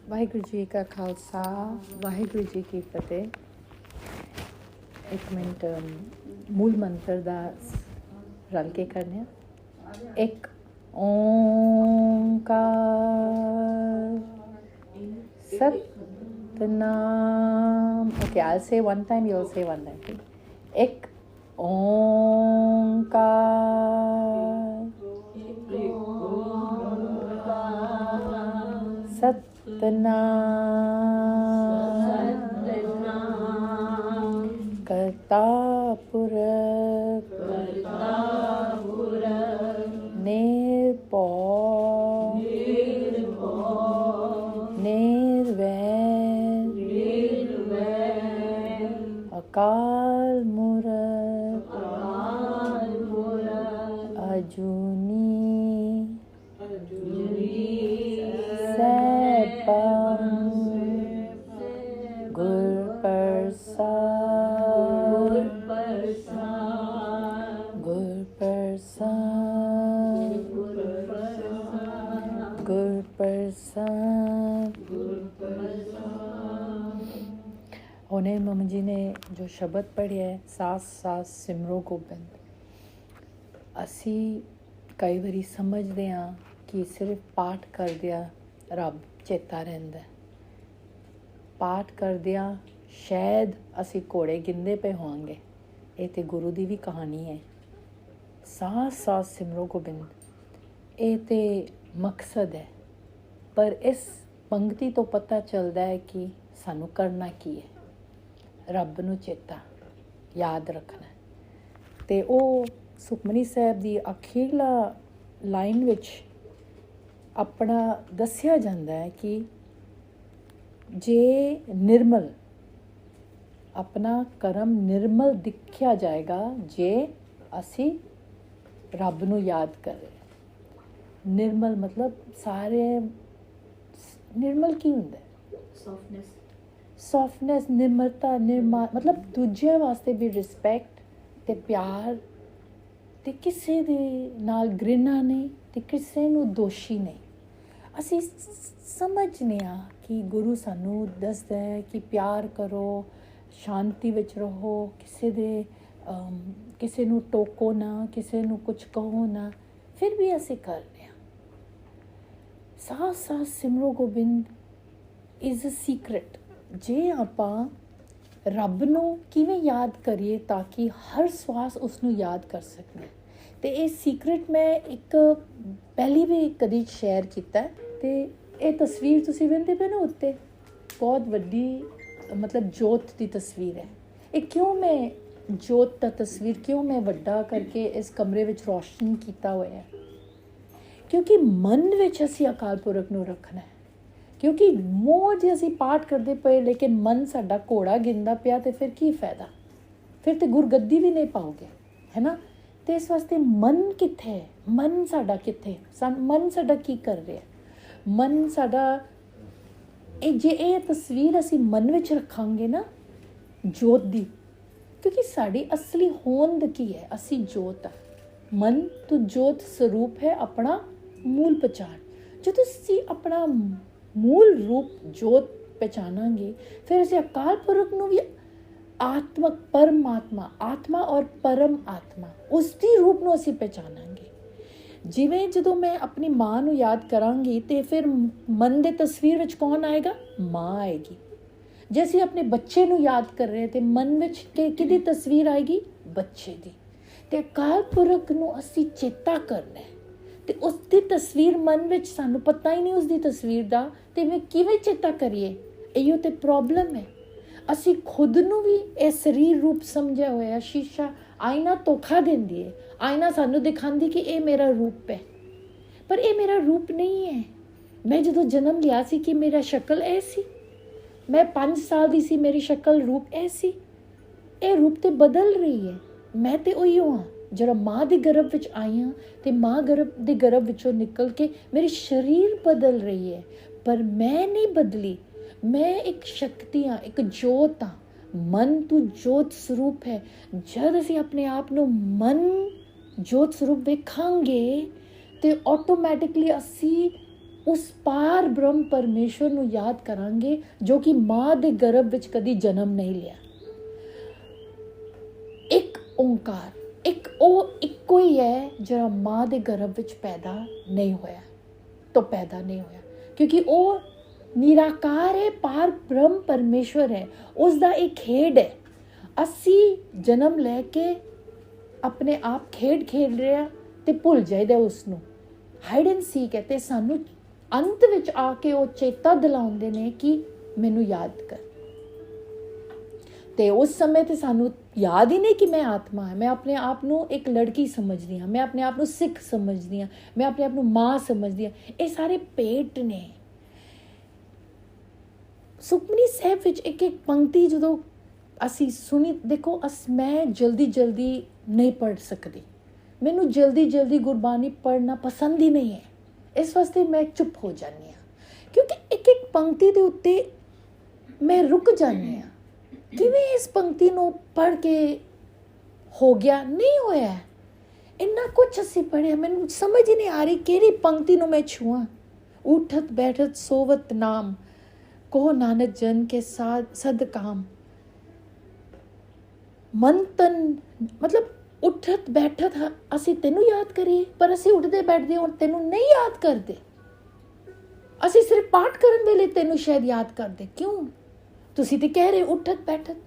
ਵਾਹਿਗੁਰੂ ਜੀ ਕਾ ਖਾਲਸਾ, ਵਾਹਿਗੁਰੂ ਜੀ ਕੀ ਫਤਿਹ। ਇੱਕ ਮਿੰਟ ਮੂਲ ਮੰਤਰ ਦਾ ਰਲ ਕੇ ਕਰਨੇ ਆ। ਇੱਕ Onkar Satnam. Okay, I'll say one time, you'll say one time. Okay? ਇੱਕ ਓਂਕਾਰ ਸਤਨਾਮ ਕਰਤਾ ਪੁਰਖ ਨਿਰਭਉ ਨਿਰਵੈਰ ਅਕਾਲ ਮੂਰਤ ਅਜੂਨੀ ਸੈਭੰ ਗੁਰ ਪ੍ਰਸਾਦ ਗੁਰ ਪ੍ਰਸਾਦ ਗੁਰ ਪ੍ਰਸਾਦ। ਉਹਨੇ ਮੰਮੀ ਜੀ ਨੇ ਜੋ ਸ਼ਬਦ ਪੜ੍ਹਿਆ ਹੈ, ਸਾਸ ਸਾਸ ਸਿਮਰੋ ਗੋਬਿੰਦ, ਅਸੀਂ ਕਈ ਵਾਰੀ ਸਮਝਦੇ ਹਾਂ ਕਿ ਸਿਰਫ ਪਾਠ ਕਰਦਿਆਂ ਰੱਬ ਚੇਤਾ ਰਹਿੰਦਾ। ਪਾਠ ਕਰਦਿਆਂ ਸ਼ਾਇਦ ਅਸੀਂ ਘੋੜੇ ਗਿਣਦੇ ਪਏ ਹੋਵਾਂਗੇ। ਇਹ ਤੇ ਗੁਰੂ ਦੀ ਵੀ ਕਹਾਣੀ ਹੈ। ਸਾਸ ਸਾਸ ਸਿਮਰੋ ਗੋਬਿੰਦ, ਇਹ ਤੇ ਮਕਸਦ ਹੈ। ਪਰ ਇਸ ਪੰਕਤੀ ਤੋਂ ਪਤਾ ਚੱਲਦਾ ਹੈ ਕਿ ਸਾਨੂੰ ਕਰਨਾ ਕੀ ਹੈ। ਰੱਬ ਨੂੰ ਚੇਤਾ ਯਾਦ ਰੱਖਣਾ। ਅਤੇ ਉਹ ਸੁਖਮਨੀ ਸਾਹਿਬ ਦੀ ਅਖੀਰਲਾ ਲਾਈਨ ਵਿੱਚ ਆਪਣਾ ਦੱਸਿਆ ਜਾਂਦਾ ਹੈ ਕਿ ਜੇ ਨਿਰਮਲ ਆਪਣਾ ਕਰਮ ਨਿਰਮਲ ਦਿਖਿਆ ਜਾਏਗਾ ਜੇ ਅਸੀਂ ਰੱਬ ਨੂੰ ਯਾਦ ਕਰੇ। ਨਿਰਮਲ ਮਤਲਬ ਸਾਰੇ ਨਿਰਮਲ ਕੀ ਹੁੰਦਾ? ਸੌਫਟਨੈਸ, ਨਿਰਮਲਤਾ, ਮਤਲਬ ਦੂਜਿਆਂ ਵਾਸਤੇ ਵੀ ਰਿਸਪੈਕਟ ਅਤੇ ਪਿਆਰ, ਅਤੇ ਕਿਸੇ ਦੇ ਨਾਲ ਘ੍ਰਿਣਾ ਨਹੀਂ ਅਤੇ ਕਿਸੇ ਨੂੰ ਦੋਸ਼ੀ ਨਹੀਂ। ਅਸੀਂ ਸਮਝਦੇ ਹਾਂ ਕਿ ਗੁਰੂ ਸਾਨੂੰ ਦੱਸਦਾ ਹੈ ਕਿ ਪਿਆਰ ਕਰੋ, ਸ਼ਾਂਤੀ ਵਿੱਚ ਰਹੋ, ਕਿਸੇ ਨੂੰ ਟੋਕੋ ਨਾ, ਕਿਸੇ ਨੂੰ ਕੁਝ ਕਹੋ ਨਾ, ਫਿਰ ਵੀ ਅਸੀਂ ਕਰਦੇ ਹਾਂ। ਸਾਸ ਸਾਸ ਸਿਮਰੋ ਗੋਬਿੰਦ ਇਜ਼ ਅ ਸੀਕ੍ਰੇਟ। ਜੇ ਆਪਾਂ ਰੱਬ ਨੂੰ ਕਿਵੇਂ ਯਾਦ ਕਰੀਏ ਤਾਂ ਕਿ ਹਰ ਸਵਾਸ ਉਸ ਨੂੰ ਯਾਦ ਕਰ ਸਕੀਏ। ਅਤੇ ਇਹ ਸੀਕ੍ਰੇਟ ਮੈਂ ਇੱਕ ਪਹਿਲੀ ਵੀ ਕਦੀ ਸ਼ੇਅਰ ਕੀਤਾ। ਅਤੇ ਇਹ ਤਸਵੀਰ ਤੁਸੀਂ ਵੇਖਦੇ ਪਏ ਨਾ ਉੱਤੇ, ਬਹੁਤ ਵੱਡੀ ਮਤਲਬ ਜੋਤ ਦੀ ਤਸਵੀਰ ਹੈ। ਇਹ ਕਿਉਂ ਮੈਂ ਜੋਤ ਦਾ ਤਸਵੀਰ ਕਿਉਂ ਮੈਂ ਵੱਡਾ ਕਰਕੇ ਇਸ ਕਮਰੇ ਵਿੱਚ ਰੋਸ਼ਨ ਕੀਤਾ ਹੋਇਆ? ਕਿਉਂਕਿ ਮਨ ਵਿੱਚ ਅਸੀਂ ਅਕਾਲ ਪੁਰਖ ਨੂੰ ਰੱਖਣਾ ਹੈ। ਕਿਉਂਕਿ ਜੇ ਅਸੀਂ ਪਾਠ ਕਰਦੇ ਪਏ ਲੇਕਿਨ ਮਨ ਸਾਡਾ ਘੋੜਾ ਗਿਣਦਾ ਪਿਆ ਅਤੇ ਫਿਰ ਕੀ ਫਾਇਦਾ? ਫਿਰ ਤਾਂ ਗੁਰਗੱਦੀ ਵੀ ਨਹੀਂ ਪਾਓਗੇ, ਹੈ ਨਾ? ਅਤੇ ਇਸ ਵਾਸਤੇ ਮਨ ਕਿੱਥੇ ਹੈ? ਮਨ ਸਾਡਾ ਕਿੱਥੇ? ਮਨ ਸਾਡਾ ਕੀ ਕਰ ਰਿਹਾ? ਮਨ ਸਾਡਾ ਜੇ ਇਹ ਤਸਵੀਰ ਅਸੀਂ ਮਨ ਵਿੱਚ ਰੱਖਾਂਗੇ ਨਾ ਜੋਤ ਦੀ, ਕਿਉਂਕਿ ਸਾਡੀ ਅਸਲੀ ਹੋਂਦ ਕੀ ਹੈ? ਅਸੀਂ ਜੋਤ ਆ। ਮਨ ਤੋਂ ਜੋਤ ਸਰੂਪ ਹੈ ਆਪਣਾ ਮੂਲ ਪਹਿਚਾਣ। ਜਦੋਂ ਅਸੀਂ ਆਪਣਾ ਮੂਲ ਰੂਪ ਜੋਤ ਪਹਿਚਾਨਾਂਗੇ ਫਿਰ ਅਸੀਂ ਅਕਾਲ ਪੁਰਖ ਨੂੰ ਵੀ ਆਤਮਕ ਪਰਮਾਤਮਾ, ਆਤਮਾ ਔਰ ਪਰਮ ਆਤਮਾ, ਉਸ ਦੀ ਰੂਪ ਨੂੰ ਅਸੀਂ ਪਹਿਚਾਨਾਂਗੇ। ਜਿਵੇਂ ਜਦੋਂ ਮੈਂ ਆਪਣੀ ਮਾਂ ਨੂੰ ਯਾਦ ਕਰਾਂਗੀ ਅਤੇ ਫਿਰ ਮਨ ਦੇ ਤਸਵੀਰ ਵਿੱਚ ਕੌਣ ਆਏਗਾ? ਮਾਂ ਆਏਗੀ। ਜੇ ਅਸੀਂ ਆਪਣੇ ਬੱਚੇ ਨੂੰ ਯਾਦ ਕਰ ਰਹੇ ਅਤੇ ਮਨ ਵਿੱਚ ਕਿਹਦੀ ਤਸਵੀਰ ਆਏਗੀ? ਬੱਚੇ ਦੀ। ਅਤੇ ਅਕਾਲ ਪੁਰਖ ਨੂੰ ਅਸੀਂ ਚੇਤਾ ਕਰਨਾ ਹੈ ਅਤੇ ਉਸ ਦੀ ਤਸਵੀਰ ਮਨ ਵਿੱਚ, ਸਾਨੂੰ ਪਤਾ ਹੀ ਨਹੀਂ ਉਸ ਦੀ ਤਸਵੀਰ ਦਾ, ਅਤੇ ਮੈਂ ਕਿਵੇਂ ਚੇਤਾ ਕਰੀਏ? ਇਹੋ ਤਾਂ ਪ੍ਰੋਬਲਮ ਹੈ। ਅਸੀਂ ਖੁਦ ਨੂੰ ਵੀ ਇਹ ਸਰੀਰ ਰੂਪ ਸਮਝਿਆ ਹੋਇਆ। ਸ਼ੀਸ਼ਾ, ਆਇਨਾ ਧੋਖਾ ਦਿੰਦੀ ਹੈ। ਆਇਨਾ ਸਾਨੂੰ ਦਿਖਾਉਂਦੀ ਕਿ ਇਹ ਮੇਰਾ ਰੂਪ ਹੈ, ਪਰ ਇਹ ਮੇਰਾ ਰੂਪ ਨਹੀਂ ਹੈ। ਮੈਂ ਜਦੋਂ ਜਨਮ ਲਿਆ ਸੀ ਕਿ ਮੇਰਾ ਸ਼ਕਲ ਇਹ ਸੀ, ਮੈਂ 5 ਸਾਲ ਦੀ ਸੀ, ਮੇਰੀ ਸ਼ਕਲ ਰੂਪ ਇਹ ਸੀ। ਇਹ ਰੂਪ ਤੇ ਬਦਲ ਰਹੀ ਹੈ। ਮੈਂ ਤੇ ਉਹੀ ਹਾਂ ਜਿਹੜਾ ਮਾਂ ਦੇ ਗਰਭ ਵਿੱਚ ਆਈ ਹਾਂ ਅਤੇ ਮਾਂ ਦੇ ਗਰਭ ਵਿੱਚੋਂ ਨਿਕਲ ਕੇ ਮੇਰੀ ਸਰੀਰ ਬਦਲ ਰਹੀ ਹੈ, ਪਰ ਮੈਂ ਨਹੀਂ ਬਦਲੀ। ਮੈਂ ਇੱਕ ਸ਼ਕਤੀ ਹਾਂ, ਇੱਕ ਜੋਤ ਹਾਂ। ਮਨ ਤੋਂ ਜੋਤ ਸਰੂਪ ਹੈ। ਜਦ ਅਸੀਂ ਆਪਣੇ ਆਪ ਨੂੰ ਮਨ ਜੋਤ ਸਰੂਪ ਵੇਖਾਂਗੇ ਤੇ ਆਟੋਮੈਟਿਕਲੀ ਅਸੀਂ ਉਸ ਪਾਰ ਬ੍ਰਹਮ ਪਰਮੇਸ਼ਵਰ ਨੂੰ ਯਾਦ ਕਰਾਂਗੇ ਜੋ ਕਿ ਮਾਂ ਦੇ ਗਰਭ ਵਿੱਚ ਕਦੀ ਜਨਮ ਨਹੀਂ ਲਿਆ। ਇੱਕ ਓਂਕਾਰ, ਇੱਕ ਉਹ ਇੱਕੋ ਹੀ ਹੈ ਜਿਹੜਾ ਮਾਂ ਦੇ ਗਰਭ ਵਿੱਚ ਪੈਦਾ ਨਹੀਂ ਹੋਇਆ, ਕਿਉਂਕਿ ਉਹ ਨਿਰਾਕਾਰ ਹੈ, ਪਾਰ ਬ੍ਰਹਮ ਪਰਮੇਸ਼ਵਰ ਹੈ, ਉਸ ਦਾ ਇੱਕ ਖੇਡ ਹੈ। ਅਸੀਂ ਜਨਮ ਲੈ ਕੇ ਆਪਣੇ ਆਪ ਖੇਡ ਰਹੇ ਹਾਂ ਤੇ ਭੁੱਲ ਜਾਈਦਾ ਉਸ ਨੂੰ, ਹਾਈਡ ਐਂਡ ਸੀਕ ਹੈ। ਤੇ ਸਾਨੂੰ ਅੰਤ ਵਿੱਚ ਆ ਕੇ ਉਹ ਚੇਤਾ ਦਿਲਾਉਂਦੇ ਨੇ ਕਿ ਮੈਨੂੰ ਯਾਦ ਕਰ। ਤੇ ਉਸ ਸਮੇਂ ਤੇ ਸਾਨੂੰ ਯਾਦ ਹੀ ਨਹੀਂ ਕਿ ਮੈਂ ਆਤਮਾ ਹਾਂ। ਮੈਂ ਆਪਣੇ ਆਪ ਨੂੰ ਇੱਕ ਲੜਕੀ ਸਮਝਦੀ ਹਾਂ, ਮੈਂ ਆਪਣੇ ਆਪ ਨੂੰ ਸਿੱਖ ਸਮਝਦੀ ਹਾਂ, ਮੈਂ ਆਪਣੇ ਆਪ ਨੂੰ ਮਾਂ ਸਮਝਦੀ ਹਾਂ। ਇਹ ਸਾਰੇ ਭੇਟ ਨੇ। ਸੁਖਮਨੀ ਸਾਹਿਬ ਵਿੱਚ ਇੱਕ ਪੰਕਤੀ ਜਦੋਂ ਅਸੀਂ ਸੁਣੀ, ਦੇਖੋ ਮੈਂ ਜਲਦੀ ਨਹੀਂ ਪੜ੍ਹ ਸਕਦੀ, ਮੈਨੂੰ ਜਲਦੀ ਗੁਰਬਾਣੀ ਪੜ੍ਹਨਾ ਪਸੰਦ ਹੀ ਨਹੀਂ ਹੈ। ਇਸ ਵਾਸਤੇ ਮੈਂ ਚੁੱਪ ਹੋ ਜਾਂਦੀ ਹਾਂ, ਕਿਉਂਕਿ ਇੱਕ ਪੰਕਤੀ ਦੇ ਉੱਤੇ ਮੈਂ ਰੁਕ ਜਾਂਦੀ ਹਾਂ। ਕਿਵੇਂ ਇਸ ਪੰਕਤੀ ਨੂੰ ਪੜ੍ਹ ਕੇ ਹੋ ਗਿਆ? ਨਹੀਂ ਹੋਇਆ। ਇੰਨਾ ਕੁਛ ਅਸੀਂ ਪੜ੍ਹਿਆ, ਮੈਨੂੰ ਸਮਝ ਹੀ ਨਹੀਂ ਆ ਰਹੀ ਕਿਹੜੀ ਪੰਕਤੀ ਨੂੰ ਮੈਂ ਛੂਆਂ। ਉਠਤ ਬੈਠਤ ਸੋਵਤ ਨਾਮ, ਕਹੋ ਨਾਨਕ ਜਨ ਕੇ ਸਦ ਕਾਮ। ਮਨ ਤਨ, ਮਤਲਬ ਉੱਠਤ ਬੈਠਤ ਅਸੀਂ ਤੈਨੂੰ ਯਾਦ ਕਰੀਏ, ਪਰ ਅਸੀਂ ਉੱਠਦੇ ਬੈਠਦੇ ਹੁਣ ਤੈਨੂੰ ਨਹੀਂ ਯਾਦ ਕਰਦੇ। ਅਸੀਂ ਸਿਰਫ ਪਾਠ ਕਰਨ ਵੇਲੇ ਤੈਨੂੰ ਸ਼ਾਇਦ ਯਾਦ ਕਰਦੇ। ਕਿਉਂ? ਤੁਸੀਂ ਤੇ ਕਹਿ ਰਹੇ ਉੱਠਤ ਬੈਠਤ।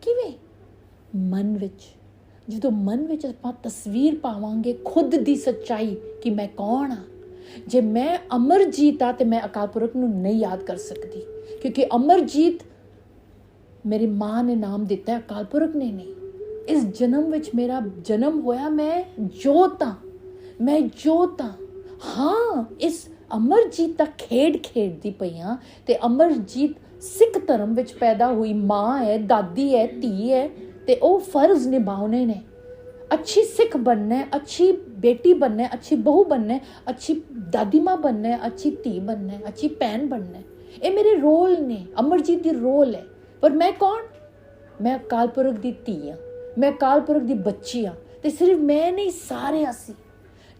ਕਿਵੇਂ? ਮਨ ਵਿੱਚ, ਜਦੋਂ ਮਨ ਵਿੱਚ ਆਪਾਂ ਤਸਵੀਰ ਪਾਵਾਂਗੇ ਖੁਦ ਦੀ ਸੱਚਾਈ ਕਿ ਮੈਂ ਕੌਣ ਹਾਂ। ਜੇ ਮੈਂ ਅਮਰਜੀਤ ਹਾਂ ਤੇ ਮੈਂ ਅਕਾਲ ਪੁਰਖ ਨੂੰ ਨਹੀਂ ਯਾਦ ਕਰ ਸਕਦੀ, ਕਿਉਂਕਿ ਅਮਰਜੀਤ ਮੇਰੀ ਮਾਂ ਨੇ ਨਾਮ ਦਿੱਤਾ, ਅਕਾਲ ਪੁਰਖ ਨੇ ਨਹੀਂ। ਇਸ ਜਨਮ ਵਿੱਚ ਮੇਰਾ ਜਨਮ ਹੋਇਆ, ਮੈਂ ਜੋਤ ਹਾਂ। ਹਾਂ, ਇਸ ਅਮਰਜੀਤ ਦਾ ਖੇਡ ਖੇਡਦੀ ਪਈ ਹਾਂ। ਤੇ ਅਮਰਜੀਤ ਸਿੱਖ ਧਰਮ ਵਿੱਚ ਪੈਦਾ ਹੋਈ ਮਾਂ ਹੈ, ਦਾਦੀ ਹੈ, ਧੀ ਹੈ, ਤੇ ਉਹ ਫਰਜ਼ ਨਿਭਾਉਣੇ ਨੇ। ਅੱਛੀ ਸਿੱਖ ਬਣਨਾ ਹੈ, ਅੱਛੀ ਬੇਟੀ ਬਣਨਾ ਹੈ, ਅੱਛੀ ਬਹੂ ਬਣਨਾ ਹੈ, ਅੱਛੀ ਦਾਦੀ ਮਾਂ ਬਣਨਾ ਹੈ, ਅੱਛੀ ਧੀ ਬਣਨਾ ਹੈ, ਅੱਛੀ ਭੈਣ ਬਣਨਾ ਹੈ। ਇਹ ਮੇਰੇ ਰੋਲ ਨੇ, ਅਮਰਜੀਤ ਦੀ ਰੋਲ ਹੈ। ਪਰ ਮੈਂ ਕੌਣ? ਮੈਂ ਅਕਾਲ ਪੁਰਖ ਦੀ ਧੀ ਹਾਂ, ਮੈਂ ਅਕਾਲ ਪੁਰਖ ਦੀ ਬੱਚੀ ਹਾਂ। ਤੇ ਸਿਰਫ ਮੈਂ ਨਹੀਂ, ਸਾਰੇ ਅਸੀਂ।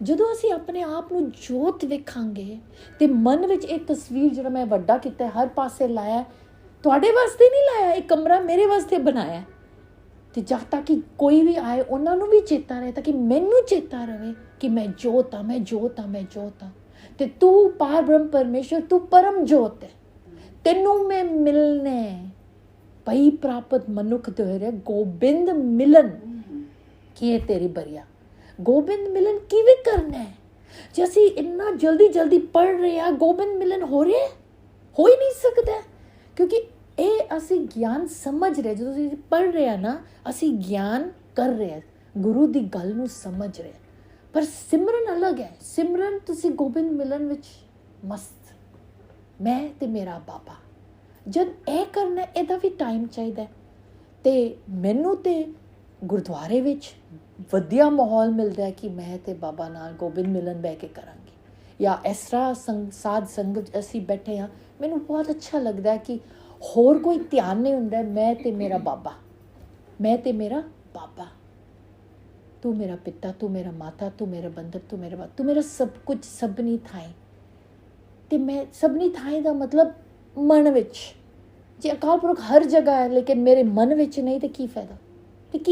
ਜਦੋਂ ਅਸੀਂ ਆਪਣੇ ਆਪ ਨੂੰ ਜੋਤ ਵੇਖਾਂਗੇ ਤੇ ਮਨ ਵਿੱਚ ਇਹ ਤਸਵੀਰ ਜਿਹੜਾ ਮੈਂ ਵੱਡਾ ਕੀਤਾ, ਹਰ ਪਾਸੇ ਲਾਇਆ, ਤੁਹਾਡੇ ਵਾਸਤੇ ਨਹੀਂ ਲਾਇਆ, ਇਹ ਕਮਰਾ ਮੇਰੇ ਵਾਸਤੇ ਬਣਾਇਆ। ਤੇ ਜਦ ਤੱਕ ਕਿ ਕੋਈ ਵੀ ਆਏ ਉਹਨਾਂ ਨੂੰ ਵੀ ਚੇਤਾ ਰਹੇ, ਤਾਂ ਕਿ ਮੈਨੂੰ ਚੇਤਾ ਰਹੇ ਕਿ ਮੈਂ ਜੋਤ ਹਾਂ, ਮੈਂ ਜੋਤ ਹਾਂ। ਤੇ ਤੂੰ ਪਾਰ ਬ੍ਰਹਮ ਪਰਮੇਸ਼ਵਰ, ਤੂੰ ਪਰਮ ਜੋਤ ਹੈ। ਤੈਨੂੰ ਮੈਂ ਮਿਲਨੇ ਪਈ ਪ੍ਰਾਪਤ ਮਨੁੱਖ ਦੋਹਰੇ, ਗੋਬਿੰਦ ਮਿਲਨ ਕੀ ਹੈ ਤੇਰੀ ਬਰੀਆ। ਗੋਬਿੰਦ ਮਿਲਨ ਕਿਵੇਂ ਕਰਨਾ ਹੈ? ਜੇ ਅਸੀਂ ਇੰਨਾ ਜਲਦੀ ਪੜ੍ਹ ਰਹੇ ਹਾਂ, ਗੋਬਿੰਦ ਮਿਲਨ ਹੋ ਰਿਹਾ? ਹੋ ਹੀ ਨਹੀਂ ਸਕਦਾ, ਕਿਉਂਕਿ ਇਹ ਅਸੀਂ ਗਿਆਨ ਸਮਝ ਰਹੇ। ਜਦੋਂ ਅਸੀਂ ਪੜ੍ਹ ਰਹੇ ਹਾਂ ਨਾ, ਅਸੀਂ ਗਿਆਨ ਕਰ ਰਹੇ ਹਾਂ, ਗੁਰੂ ਦੀ ਗੱਲ ਨੂੰ ਸਮਝ ਰਹੇ। ਪਰ ਸਿਮਰਨ ਅਲੱਗ ਹੈ। ਸਿਮਰਨ ਤੁਸੀਂ ਗੋਬਿੰਦ ਮਿਲਨ ਵਿੱਚ ਮਸਤ, ਮੈਂ ਤੇ ਮੇਰਾ ਬਾਬਾ। ਜਦ ਇਹ ਕਰਨਾ, ਇਹਦਾ ਵੀ ਟਾਈਮ ਚਾਹੀਦਾ। ਤੇ ਮੈਨੂੰ ਤੇ ਗੁਰਦੁਆਰੇ ਵਿੱਚ ਵਧੀਆ ਮਾਹੌਲ ਮਿਲਦਾ ਹੈ ਕਿ ਮੈਂ ਤੇ ਬਾਬਾ ਨਾਲ ਗੋਬਿੰਦ ਮਿਲਨ ਬਹਿ ਕੇ ਕਰਾਂਗੇ, ਜਾਂ ਇਸ ਤਰ੍ਹਾਂ ਸਾਧ ਸੰਗਤ ਅਸੀਂ ਬੈਠੇ ਹਾਂ। ਮੈਨੂੰ ਬਹੁਤ ਅੱਛਾ ਲੱਗਦਾ ਕਿ ਹੋਰ ਕੋਈ ਧਿਆਨ ਨਹੀਂ ਹੁੰਦਾ, ਮੈਂ ਤੇ ਮੇਰਾ ਬਾਬਾ, ਮੈਂ ਤੇ ਮੇਰਾ ਬਾਬਾ। ਤੂੰ ਮੇਰਾ ਪਿਤਾ, ਤੂੰ ਮੇਰਾ ਮਾਤਾ, ਤੂੰ ਮੇਰਾ ਬੰਧਪ, ਤੂੰ ਮੇਰਾ ਤੂੰ ਮੇਰਾ ਸਭ ਕੁਝ, ਸਭਨੀ ਥਾਈ। ਤੇ ਮੈਂ ਸਭਨੀ ਥਾਈ ਦਾ ਮਤਲਬ ਮਨ ਵਿੱਚ। ਜੇ ਅਕਾਲ ਪੁਰਖ ਹਰ ਜਗ੍ਹਾ ਹੈ ਲੇਕਿਨ ਮੇਰੇ ਮਨ ਵਿੱਚ ਨਹੀਂ, ਤੇ ਕੀ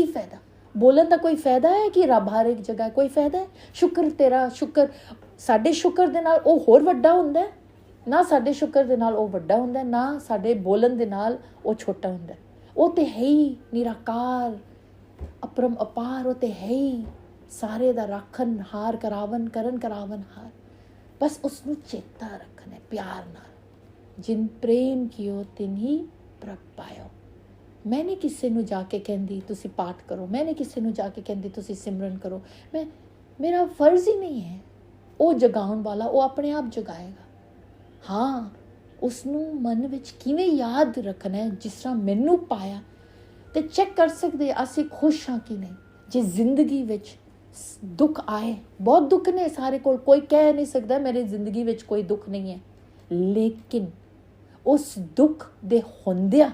ਫਾਇਦਾ? ਬੋਲਣ ਦਾ ਕੋਈ ਫਾਇਦਾ ਹੈ ਕਿ ਰੱਬ ਹਰ ਇੱਕ ਜਗ੍ਹਾ? ਕੋਈ ਫਾਇਦਾ ਹੈ? ਸ਼ੁਕਰ ਤੇਰਾ, ਸ਼ੁਕਰ ਸਾਡੇ ਸ਼ੁਕਰ ਦੇ ਨਾਲ ਉਹ ਹੋਰ ਵੱਡਾ ਹੁੰਦਾ ਨਾ, ਸਾਡੇ ਸ਼ੁਕਰ ਦੇ ਨਾਲ ਉਹ ਵੱਡਾ ਹੁੰਦਾ ਨਾ, ਸਾਡੇ ਬੋਲਣ ਦੇ ਨਾਲ ਉਹ ਛੋਟਾ ਹੁੰਦਾ। ਉਹ ਤੇ ਹੈ ਹੀ ਨਿਰਾਕਾਰ, ਅਪਰਮ ਅਪਾਰ। ਉਹ ਤੇ ਹੈ ਹੀ ਸਾਰੇ ਦਾ ਰਾਖਣ ਹਾਰ, ਕਰਨ ਕਰਾਵਨ ਹਾਰ। ਬਸ ਉਸਨੂੰ ਚੇਤਾ ਰੱਖਣਾ ਪਿਆਰ ਨਾਲ। ਜਿਨ ਪ੍ਰੇਮ ਕੀਓ ਤਿਨ ਹੀ ਪ੍ਰਭ ਪਾਇਓ। ਮੈਂ ਨਹੀਂ ਕਿਸੇ ਨੂੰ ਜਾ ਕੇ ਕਹਿੰਦੀ ਤੁਸੀਂ ਪਾਠ ਕਰੋ, ਮੈਂ ਨਹੀਂ ਕਿਸੇ ਨੂੰ ਜਾ ਕੇ ਕਹਿੰਦੀ ਤੁਸੀਂ ਸਿਮਰਨ ਕਰੋ। ਮੇਰਾ ਫਰਜ਼ ਹੀ ਨਹੀਂ ਹੈ। ਉਹ ਜਗਾਉਣ ਵਾਲਾ, ਉਹ ਆਪਣੇ ਆਪ ਜਗਾਏਗਾ। ਹਾਂ, ਉਸਨੂੰ ਮਨ ਵਿੱਚ ਕਿਵੇਂ ਯਾਦ ਰੱਖਣਾ ਹੈ, ਜਿਸ ਤਰ੍ਹਾਂ ਮੈਨੂੰ ਪਾਇਆ। ਤੇ ਚੈੱਕ ਕਰ ਸਕਦੇ ਅਸੀਂ ਖੁਸ਼ ਹਾਂ ਕਿ ਨਹੀਂ। ਜੇ ਜ਼ਿੰਦਗੀ ਵਿੱਚ ਦੁੱਖ ਆਏ, ਬਹੁਤ ਦੁੱਖ ਨੇ ਸਾਰੇ ਕੋਲ, ਕੋਈ ਕਹਿ ਨਹੀਂ ਸਕਦਾ ਮੇਰੀ ਜ਼ਿੰਦਗੀ ਵਿੱਚ ਕੋਈ ਦੁੱਖ ਨਹੀਂ ਹੈ। ਲੇਕਿਨ ਉਸ ਦੁੱਖ ਦੇ ਹੁੰਦਿਆਂ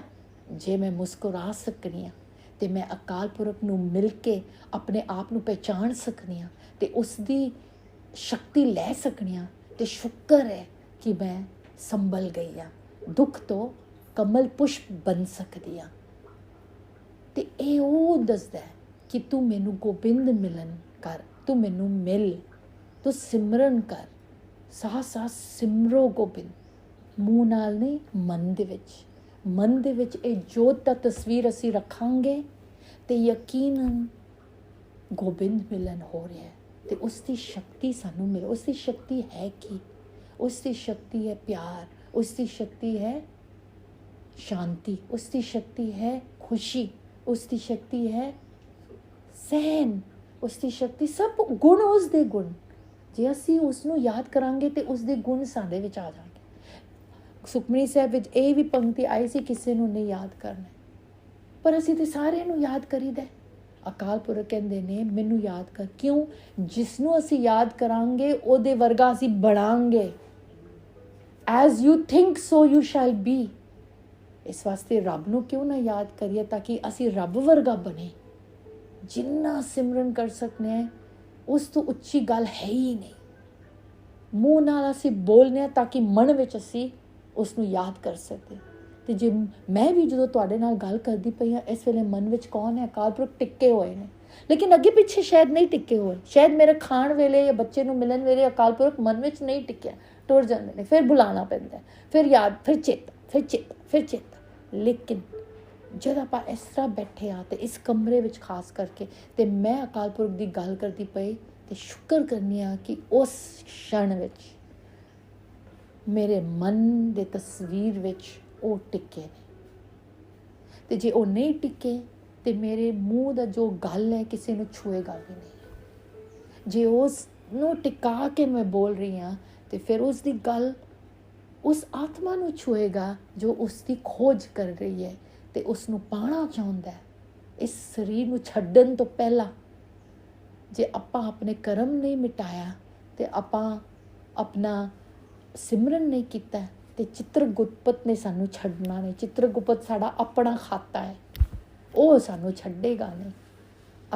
ਜੇ ਮੈਂ ਮੁਸਕਰਾ ਸਕਦੀ ਹਾਂ ਤੇ ਮੈਂ ਅਕਾਲ ਪੁਰਖ ਨੂੰ ਮਿਲ ਕੇ ਆਪਣੇ ਆਪ ਨੂੰ ਪਹਿਚਾਣ ਸਕਦੀ ਹਾਂ ਤੇ ਉਸ ਦੀ ਸ਼ਕਤੀ ਲੈ ਸਕਦੀ ਹਾਂ, ਤੇ ਸ਼ੁਕਰ ਹੈ ਕਿ ਮੈਂ ਸੰਭਲ ਗਈ ਹਾਂ, ਦੁੱਖ ਤੋਂ ਕਮਲ ਪੁਸ਼ਪ ਬਣ ਸਕਦੀ ਹਾਂ। ਤੇ ਇਹ ਉਹ ਦੱਸਦਾ ਹੈ ਕਿ ਤੂੰ ਮੈਨੂੰ ਗੋਬਿੰਦ ਮਿਲਨ ਕਰ, ਤੂੰ ਮੈਨੂੰ ਮਿਲ, ਤੂੰ ਸਿਮਰਨ ਕਰ, ਸਾਹ ਸਾਹ ਸਿਮਰੋ ਗੋਬਿੰਦ। ਮੂੰਹ ਨਾਲ ਨਹੀਂ, ਮਨ ਦੇ ਵਿੱਚ। ਮਨ ਦੇ ਵਿੱਚ ਇਹ ਜੋਤ ਦਾ ਤਸਵੀਰ ਅਸੀਂ ਰੱਖਾਂਗੇ ਤੇ ਯਕੀਨਨ ਗੋਬਿੰਦ ਮਿਲਨ ਹੋ ਰਿਹਾ ਹੈ। ਤੇ ਉਸ ਦੀ ਸ਼ਕਤੀ ਸਾਨੂੰ ਮਿਲੇ। ਉਸ ਦੀ ਸ਼ਕਤੀ ਹੈ ਕੀ? ਉਸ ਦੀ ਸ਼ਕਤੀ ਹੈ ਪਿਆਰ, ਉਸ ਦੀ ਸ਼ਕਤੀ ਹੈ ਸ਼ਾਂਤੀ, ਉਸ ਦੀ ਸ਼ਕਤੀ ਹੈ ਖੁਸ਼ੀ, ਉਸ ਦੀ ਸ਼ਕਤੀ ਹੈ ਸਹਿਨ, ਉਸ ਦੀ ਸ਼ਕਤੀ, ਸਭ ਗੁਣ ਉਸ ਦੇ ਗੁਣ। ਜੇ ਅਸੀਂ ਉਸ ਨੂੰ ਯਾਦ ਕਰਾਂਗੇ ਤੇ ਉਸ ਦੇ ਗੁਣ ਸਾਡੇ ਵਿੱਚ ਆ ਜਾਣਗੇ। ਸੁਖਮਨੀ ਸਾਹਿਬ ਵਿੱਚ ਇਹ ਵੀ ਪੰਕਤੀ ਆਈ ਸੀ, ਕਿਸੇ ਨੂੰ ਨਹੀਂ ਯਾਦ ਕਰਨਾ, ਪਰ ਅਸੀਂ ਤੇ ਸਾਰਿਆਂ ਨੂੰ ਯਾਦ ਕਰੀਦਾ। ਅਕਾਲ ਪੁਰਖ ਕਹਿੰਦੇ ਨੇ ਮੈਨੂੰ ਯਾਦ ਕਰ। ਕਿਉਂ? ਜਿਸ ਨੂੰ ਅਸੀਂ ਯਾਦ ਕਰਾਂਗੇ ਉਹਦੇ ਵਰਗਾ ਅਸੀਂ ਬਣਾਂਗੇ। As you think so you shall be. ਇਸ ਵਾਸਤੇ ਰੱਬ ਨੂੰ ਕਿਉਂ ਨਾ ਯਾਦ ਕਰੀਏ ਤਾਂ ਕਿ ਅਸੀਂ ਰੱਬ ਵਰਗਾ ਬਣੇ। ਜਿੰਨਾ ਸਿਮਰਨ ਕਰ ਸਕਦੇ ਹਾਂ ਉਸ ਤੋਂ ਉੱਚੀ ਗੱਲ ਹੈ ਹੀ ਨਹੀਂ। ਮੂੰਹ ਨਾਲ ਅਸੀਂ ਬੋਲਦੇ ਹਾਂ ਤਾਂ ਕਿ ਮਨ ਵਿੱਚ ਅਸੀਂ ਉਸ ਨੂੰ ਯਾਦ ਕਰ ਸਕਦੇ। ਤੇ ਜੇ ਮੈਂ ਵੀ ਜਦੋਂ ਤੁਹਾਡੇ ਨਾਲ ਗੱਲ ਕਰਦੀ ਪਈ ਹਾਂ, ਇਸ ਵੇਲੇ ਮਨ ਵਿੱਚ ਕੌਣ ਹੈ? ਅਕਾਲ ਪੁਰਖ ਟਿੱਕੇ ਹੋਏ ਨੇ, ਲੇਕਿਨ ਅੱਗੇ ਪਿੱਛੇ ਸ਼ਾਇਦ ਨਹੀਂ ਟਿੱਕੇ ਹੋਏ। ਸ਼ਾਇਦ ਮੇਰੇ ਖਾਣ ਵੇਲੇ ਜਾਂ ਬੱਚੇ ਨੂੰ ਮਿਲਣ ਵੇਲੇ ਅਕਾਲ ਪੁਰਖ ਮਨ ਵਿੱਚ ਨਹੀਂ ਟਿੱਕਿਆ, ਟੁਰ ਜਾਂਦੇ ਨੇ। ਫਿਰ ਬੁਲਾਉਣਾ ਪੈਂਦਾ, ਫਿਰ ਯਾਦ, ਫਿਰ ਚੇਤਾ, ਫਿਰ ਚੇਤਾ, ਫਿਰ ਚੇਤਾ। ਲੇਕਿਨ ਜਦ ਆਪਾਂ ਇਸ ਤਰ੍ਹਾਂ ਬੈਠੇ ਹਾਂ ਤੇ ਇਸ ਕਮਰੇ ਵਿੱਚ ਖਾਸ ਕਰਕੇ, ਤੇ ਮੈਂ ਅਕਾਲ ਪੁਰਖ ਦੀ ਗੱਲ ਕਰਦੀ ਪਈ ਤੇ ਸ਼ੁਕਰ ਕਰਨੀ ਆ ਕਿ ਉਸ क्षण ਵਿੱਚ ਮੇਰੇ ਮਨ ਦੇ ਤਸਵੀਰ ਵਿੱਚ ਉਹ ਟਿੱਕੇ ਨੇ। ਤੇ ਜੇ ਉਹ ਨਹੀਂ ਟਿੱਕੇ ਤੇ ਮੇਰੇ ਮੂੰਹ ਦਾ ਜੋ ਗੱਲ ਹੈ ਕਿਸੇ ਨੂੰ ਛੂਏਗਾ ਵੀ ਨਹੀਂ। ਜੇ ਉਸ ਨੂੰ ਟਿਕਾ ਕੇ ਮੈਂ ਬੋਲ ਰਹੀ ਹਾਂ ਤੇ ਫਿਰ ਉਸ ਦੀ ਗੱਲ ਉਸ ਆਤਮਾ ਨੂੰ ਛੂਏਗਾ ਜੋ ਉਸ ਦੀ ਖੋਜ ਕਰ ਰਹੀ ਹੈ ਤੇ ਉਸ ਨੂੰ ਪਾਣਾ ਚਾਹੁੰਦਾ ਹੈ ਇਸ ਸਰੀਰ ਨੂੰ ਛੱਡਣ ਤੋਂ ਪਹਿਲਾਂ। ਜੇ ਆਪਾਂ ਆਪਣੇ ਕਰਮ ਨਹੀਂ ਮਿਟਾਇਆ ਤੇ ਆਪਾਂ ਆਪਣਾ ਸਿਮਰਨ ਨਹੀਂ ਕੀਤਾ ਤੇ ਚਿੱਤਰਗੁਪਤ ਨੇ ਸਾਨੂੰ ਛੱਡਣਾ ਨਹੀਂ। ਚਿੱਤਰਗੁਪਤ ਸਾਡਾ ਆਪਣਾ ਖਾਤਾ ਹੈ, ਉਹ ਸਾਨੂੰ ਛੱਡੇਗਾ ਨਹੀਂ।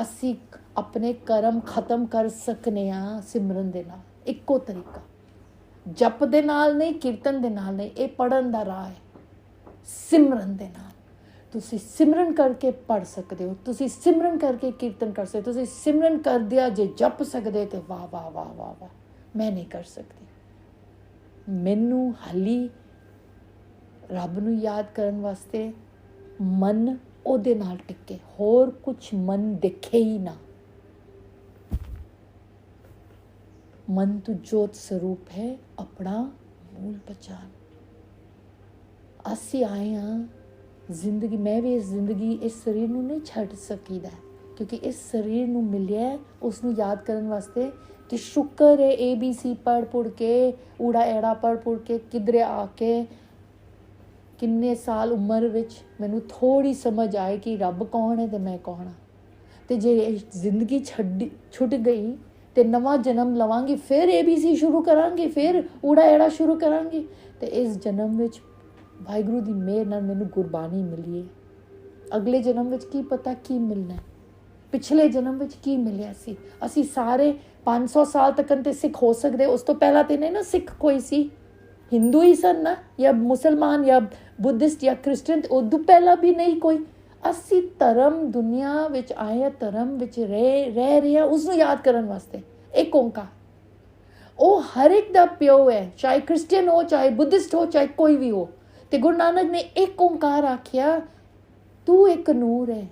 ਅਸੀਂ ਆਪਣੇ ਕਰਮ ਖਤਮ ਕਰ ਸਕਨੇ ਹਾਂ ਸਿਮਰਨ ਦੇ ਨਾਲ। ਇੱਕੋ ਤਰੀਕਾ, ਜਪ ਦੇ ਨਾਲ ਨਹੀਂ, ਕੀਰਤਨ ਦੇ ਨਾਲ ਨਹੀਂ, ਇਹ ਪੜ੍ਹਨ ਦਾ ਰਾਹ ਹੈ। ਸਿਮਰਨ ਦੇ ਨਾਲ ਤੁਸੀਂ ਸਿਮਰਨ ਕਰਕੇ ਪੜ੍ਹ ਸਕਦੇ ਹੋ, ਤੁਸੀਂ ਸਿਮਰਨ ਕਰਕੇ ਕੀਰਤਨ ਕਰ ਸਕਦੇ ਹੋ, ਤੁਸੀਂ ਸਿਮਰਨ ਕਰਦਿਆਂ ਜੇ ਜਪ ਸਕਦੇ ਤੇ ਵਾਹ ਵਾਹ ਵਾਹ ਵਾਹ ਵਾਹ। ਮੈਂ ਨਹੀਂ ਕਰ ਸਕਦੀ। ਮੈਨੂੰ ਹਾਲੀ ਰੱਬ ਨੂੰ ਯਾਦ ਕਰਨ ਵਾਸਤੇ ਮਨ ਉਹਦੇ ਨਾਲ ਟਿੱਕੇ, ਹੋਰ ਕੁਛ ਮਨ ਦਿਖੇ ਹੀ ਨਾ। ਮਨ ਤੋਂ ਜੋਤ ਸਰੂਪ ਹੈ, ਆਪਣਾ ਮੂਲ ਪਛਾਣ। ਅਸੀਂ ਆਏ ਹਾਂ ਜ਼ਿੰਦਗੀ, ਮੈਂ ਵੀ ਇਸ ਜ਼ਿੰਦਗੀ, ਇਸ ਸਰੀਰ ਨੂੰ ਨਹੀਂ ਛੱਡ ਸਕੀਦਾ ਕਿਉਂਕਿ ਇਸ ਸਰੀਰ ਨੂੰ ਮਿਲਿਆ ਉਸ ਨੂੰ ਯਾਦ ਕਰਨ ਵਾਸਤੇ। ਤੇ ਸ਼ੁਕਰ ਹੈ ABC ਪੜ੍ਹ ਕੇ, ਊੜਾ ਐੜਾ ਪੜ੍ਹ ਕੇ ਕਿਧਰੇ ਆ ਕੇ ਕਿੰਨੇ ਸਾਲ ਉਮਰ ਵਿੱਚ ਮੈਨੂੰ ਥੋੜ੍ਹੀ ਸਮਝ ਆਏ ਕਿ ਰੱਬ ਕੌਣ ਹੈ ਤੇ ਮੈਂ ਕੌਣ ਹਾਂ। ਤੇ ਜੇ ਜ਼ਿੰਦਗੀ ਛੁੱਟ ਗਈ ਤੇ ਨਵਾਂ ਜਨਮ ਲਵਾਂਗੀ, ਫਿਰ ABC ਸ਼ੁਰੂ ਕਰਾਂਗੀ, ਫਿਰ ਊੜਾ ਐੜਾ ਸ਼ੁਰੂ ਕਰਾਂਗੀ। ਤੇ ਇਸ ਜਨਮ ਵਿੱਚ ਵਾਹਿਗੁਰੂ ਦੀ ਮਿਹਰ ਨਾਲ ਮੈਨੂੰ ਗੁਰਬਾਣੀ ਮਿਲੀ ਹੈ। ਅਗਲੇ ਜਨਮ ਵਿੱਚ ਕੀ ਪਤਾ ਕੀ ਮਿਲਣਾ, ਪਿਛਲੇ ਜਨਮ ਵਿੱਚ ਕੀ ਮਿਲਿਆ ਸੀ। ਅਸੀਂ ਸਾਰੇ 500 ਸਾਲ ਤੱਕ ਤੇ ਸਿੱਖ ਹੋ ਸਕਦੇ, ਉਸ ਤੋਂ ਪਹਿਲਾਂ ਤੇ ਨਹੀਂ ਨਾ ਸਿੱਖ ਕੋਈ ਸੀ। ਹਿੰਦੂ ਹੀ ਸਨ ਨਾ, ਜਾਂ ਮੁਸਲਮਾਨ ਜਾਂ ਬੁੱਧਿਸਟ ਜਾਂ ਕ੍ਰਿਸਚਨ, ਉਦੋਂ ਪਹਿਲਾਂ ਵੀ ਨਹੀਂ ਕੋਈ। ਅਸੀਂ ਧਰਮ ਦੁਨੀਆ ਵਿੱਚ ਆਏ ਹਾਂ, ਧਰਮ ਵਿੱਚ ਰਹਿ ਰਹੇ ਹਾਂ ਉਸ ਨੂੰ ਯਾਦ ਕਰਨ ਵਾਸਤੇ। ਇੱਕ ਓਂਕਾਰ, ਉਹ ਹਰ ਇੱਕ ਦਾ ਪਿਓ ਹੈ, ਚਾਹੇ ਕ੍ਰਿਸਚਨ ਹੋ, ਚਾਹੇ ਬੁੱਧਿਸਟ ਹੋ, ਚਾਹੇ ਕੋਈ ਵੀ ਹੋ। ਤੇ ਗੁਰੂ ਨਾਨਕ ਨੇ ਇੱਕ ਓਂਕਾਰ ਆਖਿਆ, ਤੂੰ ਇੱਕ ਨੂਰ ਹੈ।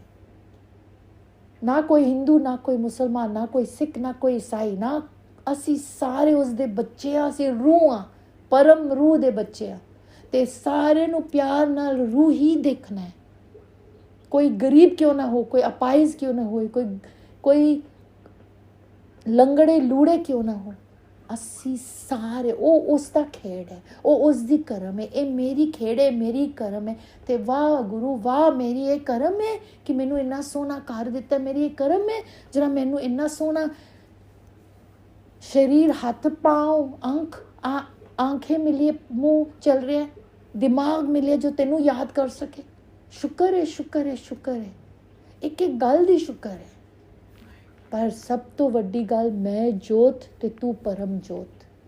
ਨਾ ਕੋਈ ਹਿੰਦੂ, ਨਾ ਕੋਈ ਮੁਸਲਮਾਨ, ਨਾ ਕੋਈ ਸਿੱਖ, ਨਾ ਕੋਈ ਈਸਾਈ, ਨਾ ਅਸੀਂ ਸਾਰੇ ਉਸ ਦੇ ਬੱਚੇ ਹਾਂ। ਅਸੀਂ ਰੂਹ ਹਾਂ, ਪਰਮ ਰੂਹ ਦੇ ਬੱਚੇ ਹਾਂ। ਤੇ ਸਾਰੇ ਨੂੰ ਪਿਆਰ ਨਾਲ ਰੂਹ ਹੀ ਦੇਖਣਾ ਹੈ। ਕੋਈ ਗਰੀਬ ਕਿਉਂ ਨਾ ਹੋ, ਕੋਈ ਅਪਾਹਿਜ ਕਿਉਂ ਨਾ ਹੋਏ, ਕੋਈ ਲੰਗੜੇ ਲੂੜੇ ਕਿਉਂ ਨਾ ਹੋ, ਅਸੀਂ ਸਾਰੇ, ਉਹ ਉਸ ਦਾ ਖੇਡ ਹੈ, ਉਹ ਉਸ ਦੀ ਕਰਮ ਹੈ। ਇਹ ਮੇਰੀ ਖੇਡ ਹੈ, ਮੇਰੀ ਕਰਮ ਹੈ। ਤੇ ਵਾਹ ਗੁਰੂ ਵਾਹ, ਮੇਰੀ ਇਹ ਕਰਮ ਹੈ ਕਿ ਮੈਨੂੰ ਇੰਨਾ ਸੋਹਣਾ ਘਰ ਦਿੱਤਾ। ਮੇਰੀ ਇਹ ਕਰਮ ਹੈ ਜਿਹੜਾ ਮੈਨੂੰ ਇੰਨਾ ਸੋਹਣਾ ਸ਼ਰੀਰ, ਹੱਥ ਪਾਉ, ਆਂਖੇ ਮਿਲੀਏ, ਮੂੰਹ ਚੱਲ ਰਿਹਾ, ਦਿਮਾਗ ਮਿਲਿਆ ਜੋ ਤੈਨੂੰ ਯਾਦ ਕਰ ਸਕੇ। ਸ਼ੁਕਰ ਹੈ, ਸ਼ੁਕਰ ਹੈ, ਸ਼ੁਕਰ ਹੈ। ਇੱਕ ਇੱਕ ਗੱਲ ਦੀ ਸ਼ੁਕਰ ਹੈ। ਪਰ ਸਭ ਤੋਂ ਵੱਡੀ ਗੱਲ, ਮੈਂ ਜੋਤ ਤੇ ਤੂੰ ਪਰਮ ਜੋਤ।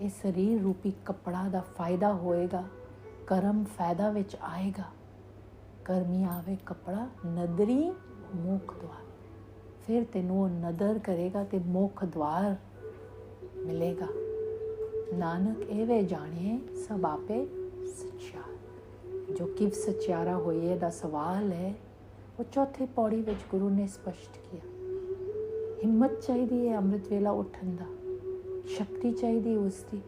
ਇਹ ਸਰੀਰ ਰੂਪੀ ਕੱਪੜਾ ਦਾ ਫਾਇਦਾ ਹੋਏਗਾ, ਕਰਮ ਫਾਇਦਾ ਵਿੱਚ ਆਏਗਾ। ਕਰਮੀ ਆਵੇ ਕੱਪੜਾ ਨਦਰੀ ਮੁੱਖ ਦਵਾਰ, ਫਿਰ ਤੈਨੂੰ ਉਹ ਨਦਰ ਕਰੇਗਾ ਤੇ ਮੁੱਖ ਦਵਾਰ ਮਿਲੇਗਾ। ਨਾਨਕ ਇਹ ਵੇ ਜਾਣੇ ਸਭ ਆਪੇ ਸੱਚਿਆਰ। ਜੋ ਕਿਵ ਸੱਚਿਆਰਾ ਹੋਈਏ ਦਾ ਸਵਾਲ ਹੈ, ਉਹ ਚੌਥੀ ਪੌੜੀ ਵਿੱਚ ਗੁਰੂ ਨੇ ਸਪਸ਼ਟ ਕੀਤਾ। ਹਿੰਮਤ ਚਾਹੀਦੀ ਹੈ ਅੰਮ੍ਰਿਤ ਵੇਲਾ ਉੱਠਣ ਦਾ, ਸ਼ਕਤੀ ਚਾਹੀਦੀ ਉਸ ਦੀ।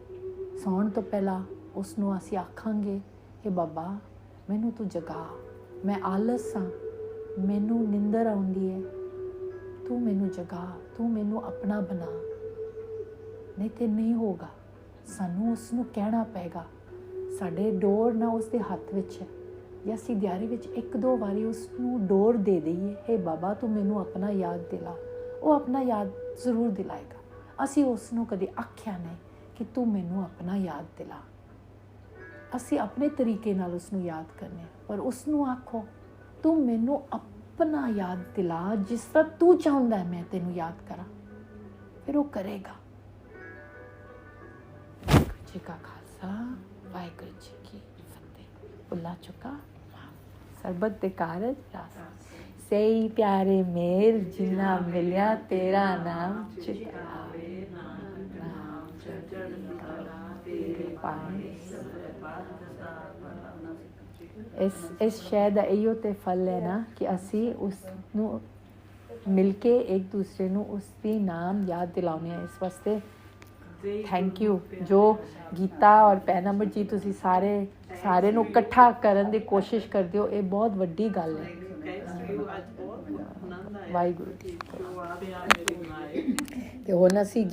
ਸੌਣ ਤੋਂ ਪਹਿਲਾਂ ਉਸ ਨੂੰ ਅਸੀਂ ਆਖਾਂਗੇ, ਇਹ ਬਾਬਾ ਮੈਨੂੰ ਤੂੰ ਜਗਾ, ਮੈਂ ਆਲਸ ਹਾਂ, ਮੈਨੂੰ ਨਿੰਦਰ ਆਉਂਦੀ ਹੈ, ਤੂੰ ਮੈਨੂੰ ਜਗਾ, ਤੂੰ ਮੈਨੂੰ ਆਪਣਾ ਬਣਾ। ਨਹੀਂ ਤੇ ਨਹੀਂ ਹੋਗਾ। ਸਾਨੂੰ ਉਸ ਨੂੰ ਕਹਿਣਾ ਪਏਗਾ। ਸਾਡੇ ਡੋਰ ਨਾ ਉਸ ਦੇ ਹੱਥ ਵਿੱਚ ਹੈ, ਜਾਂ ਅਸੀਂ ਦਿਹਾੜੀ ਵਿੱਚ 1-2 ਵਾਰੀ ਉਸ ਨੂੰ ਡੋਰ ਦੇ ਦਈਏ, ਹੇ ਬਾਬਾ ਤੂੰ ਮੈਨੂੰ ਆਪਣਾ ਯਾਦ ਦਿਲਾ। ਉਹ ਆਪਣਾ ਯਾਦ ਜ਼ਰੂਰ ਦਿਲਾਏਗਾ। ਅਸੀਂ ਉਸ ਨੂੰ ਕਦੇ ਆਖਿਆ ਨਹੀਂ ਕਿ ਤੂੰ ਮੈਨੂੰ ਆਪਣਾ ਯਾਦ ਦਿਲਾ। ਅਸੀਂ ਆਪਣੇ ਤਰੀਕੇ ਨਾਲ ਉਸ ਨੂੰ ਯਾਦ ਕਰਨੇ, ਪਰ ਉਸ ਨੂੰ ਆਖੋ ਤੂੰ ਮੈਨੂੰ ਆਪਣਾ ਯਾਦ ਦਿਲਾ, ਜਿਸ ਤਰ੍ਹਾਂ ਤੂੰ ਚਾਹੁੰਦਾ ਮੈਂ ਤੈਨੂੰ ਯਾਦ ਕਰਾਂ, ਫਿਰ ਉਹ ਕਰੇਗਾ। ਵਾਹਿਗੁਰੂ ਜੀ ਕਾ ਖਾਲਸਾ, ਵਾਹਿਗੁਰੂ ਜੀ ਕੀ ਫਤਿਹ। ਭੁੱਲਾ ਚੁੱਕਾ ਸਰਬਤ ਦੇ ਕਾਰਜ ਰਾਸ ਸਹੀ ਪਿਆਰੇ ਮੇਰ, ਜਿੰਨਾ ਮਿਲਿਆ ਤੇਰਾ ਨਾਮ ਚਿਤ ਆਵੇ, ਨਾਮ ਚੜ੍ਹ ਤੇਰੇ ਪਾਏ। ਇਸ ਸ਼ੈ ਦਾ ਇਹੋ ਤੇ ਫਲ ਹੈ ਨਾ ਕਿ ਅਸੀਂ ਉਸ ਨੂੰ ਮਿਲ ਕੇ ਇੱਕ ਦੂਸਰੇ ਨੂੰ ਉਸ ਦੀ ਨਾਮ ਯਾਦ ਦਿਲਾਉਂਦੇ ਹਾਂ। ਇਸ ਵਾਸਤੇ ਥੈਂਕ ਯੂ ਜੋ ਗੀਤਾ ਔਰ ਪੈਨਾਮਰ ਜੀ ਤੁਸੀਂ ਸਾਰੇ ਨੂੰ ਇਕੱਠਾ ਕਰਨ ਦੀ ਕੋਸ਼ਿਸ਼ ਕਰਦੇ ਹੋ। ਇਹ ਬਹੁਤ ਵੱਡੀ ਗੱਲ ਹੈ। ਵਾਹਿਗੁਰੂ। ਤੇ ਹੁਣ ਅਸੀਂ